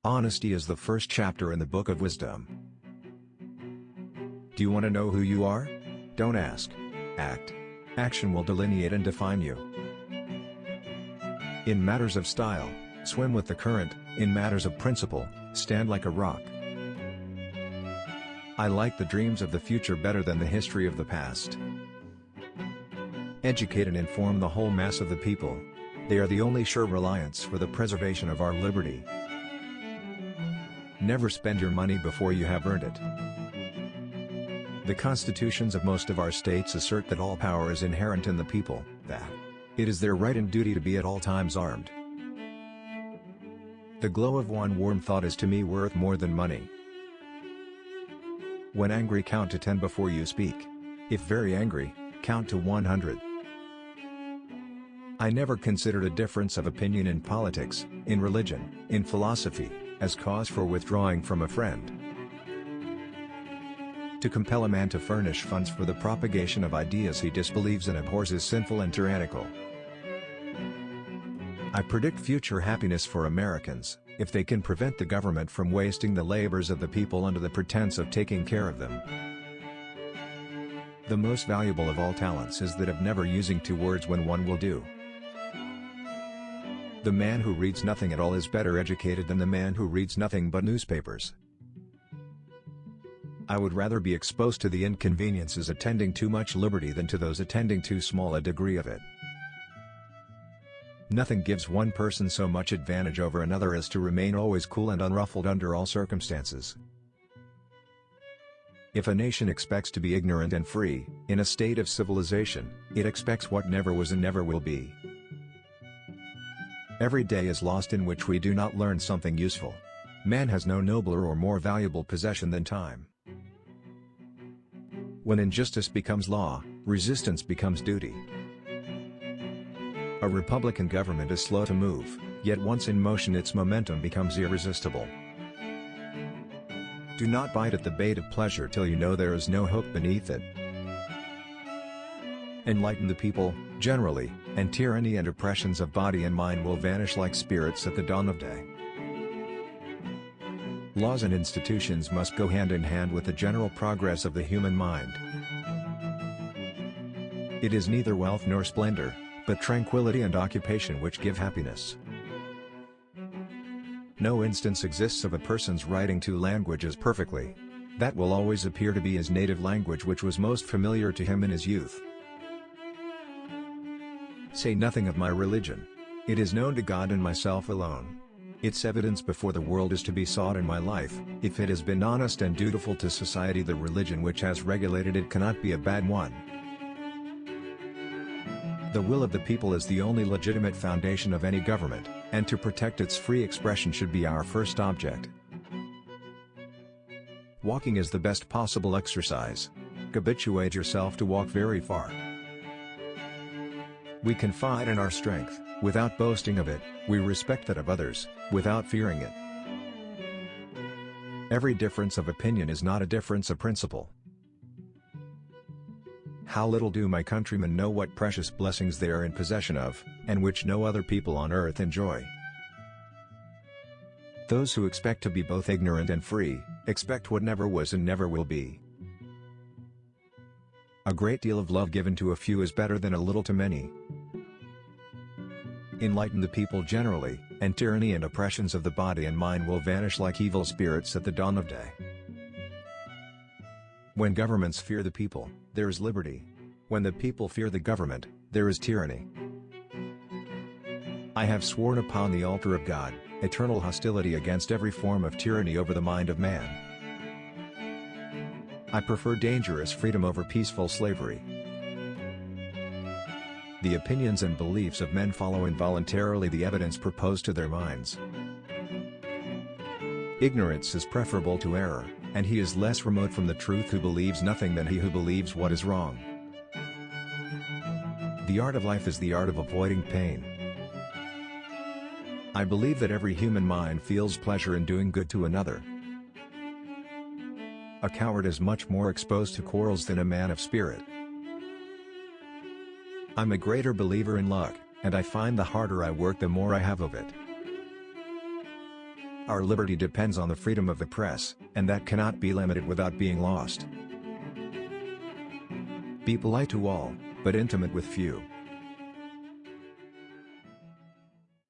Honesty is the first chapter in the Book of Wisdom. Do you want to know who you are? Don't ask. Act. Action will delineate and define you. In matters of style, swim with the current. In matters of principle, stand like a rock. I like the dreams of the future better than the history of the past. Educate and inform the whole mass of the people. They are the only sure reliance for the preservation of our liberty. Never spend your money before you have earned it. The constitutions of most of our states assert that all power is inherent in the people, that it is their right and duty to be at all times armed. The glow of one warm thought is to me worth more than money. When angry, count to 10 before you speak. If very angry, count to 100. I never considered a difference of opinion in politics, in religion, in philosophy, as cause for withdrawing from a friend. To compel a man to furnish funds for the propagation of ideas he disbelieves and abhors is sinful and tyrannical. I predict future happiness for Americans, if they can prevent the government from wasting the labors of the people under the pretense of taking care of them. The most valuable of all talents is that of never using two words when one will do. The man who reads nothing at all is better educated than the man who reads nothing but newspapers. I would rather be exposed to the inconveniences attending too much liberty than to those attending too small a degree of it. Nothing gives one person so much advantage over another as to remain always cool and unruffled under all circumstances. If a nation expects to be ignorant and free, in a state of civilization, it expects what never was and never will be. Every day is lost in which we do not learn something useful. Man has no nobler or more valuable possession than time. When injustice becomes law, resistance becomes duty. A republican government is slow to move, yet once in motion its momentum becomes irresistible. Do not bite at the bait of pleasure till you know there is no hook beneath it. Enlighten the people, generally, and tyranny and oppressions of body and mind will vanish like spirits at the dawn of day. Laws and institutions must go hand in hand with the general progress of the human mind. It is neither wealth nor splendor, but tranquility and occupation which give happiness. No instance exists of a person's writing two languages perfectly. That will always appear to be his native language which was most familiar to him in his youth. Say nothing of my religion. It is known to God and myself alone. Its evidence before the world is to be sought in my life. If it has been honest and dutiful to society, the religion which has regulated it cannot be a bad one. The will of the people is the only legitimate foundation of any government, and to protect its free expression should be our first object. Walking is the best possible exercise. Habituate yourself to walk very far. We confide in our strength, without boasting of it. We respect that of others, without fearing it. Every difference of opinion is not a difference of principle. How little do my countrymen know what precious blessings they are in possession of, and which no other people on earth enjoy. Those who expect to be both ignorant and free, expect what never was and never will be. A great deal of love given to a few is better than a little to many. Enlighten the people generally, and tyranny and oppressions of the body and mind will vanish like evil spirits at the dawn of day. When governments fear the people, there is liberty. When the people fear the government, there is tyranny. I have sworn upon the altar of God, eternal hostility against every form of tyranny over the mind of man. I prefer dangerous freedom over peaceful slavery. The opinions and beliefs of men follow involuntarily the evidence proposed to their minds. Ignorance is preferable to error, and he is less remote from the truth who believes nothing than he who believes what is wrong. The art of life is the art of avoiding pain. I believe that every human mind feels pleasure in doing good to another. A coward is much more exposed to quarrels than a man of spirit. I'm a greater believer in luck, and I find the harder I work the more I have of it. Our liberty depends on the freedom of the press, and that cannot be limited without being lost. Be polite to all, but intimate with few.